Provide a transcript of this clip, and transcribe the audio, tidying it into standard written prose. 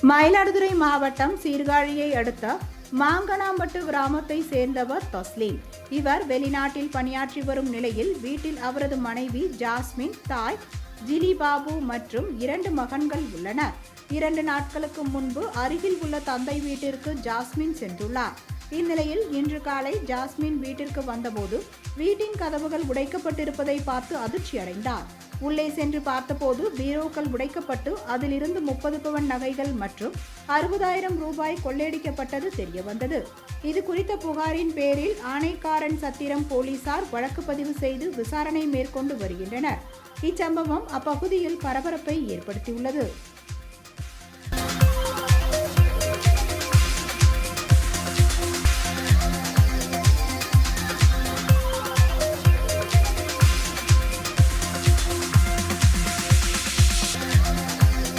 மயிலாடுதுறை மாவட்டம் சீர்காழியை அடுத்த மாங்கனாம்பட்டு கிராமத்தை சேர்ந்தவர் தஸ்லீம். இவர் வெளிநாட்டில் பணியாற்றி வரும் நிலையில் வீட்டில் அவரது மனைவி ஜாஸ்மின், தாய் ஜிலிபாபு மற்றும் 2 மகன்கள் உள்ளனர். 2 நாட்களுக்கு முன்பு அருகில் உள்ள தந்தை வீட்டிற்கு ஜாஸ்மின் சென்றுள்ளார். இந்நிலையில் இன்று காலை ஜாஸ்மின் வீட்டிற்கு வந்தபோது வீட்டின் கதவுகள் உடைக்கப்பட்டிருப்பதை பார்த்து அதிர்ச்சி அடைந்தார். உள்ளே சென்று பார்த்தபோது பீரோக்கள் உடைக்கப்பட்டு அதிலிருந்து 30 பவன் நகைகள் மற்றும் 60,000 ரூபாய் கொள்ளையடிக்கப்பட்டது தெரியவந்தது. இது குறித்த புகாரின் பேரில் ஆனைக்காரன் சத்திரம் போலீசார் வழக்கு பதிவு செய்து விசாரணை மேற்கொண்டு வருகின்றனர். இச்சம்பவம் அப்பகுதியில் பரபரப்பை ஏற்படுத்தியுள்ளது.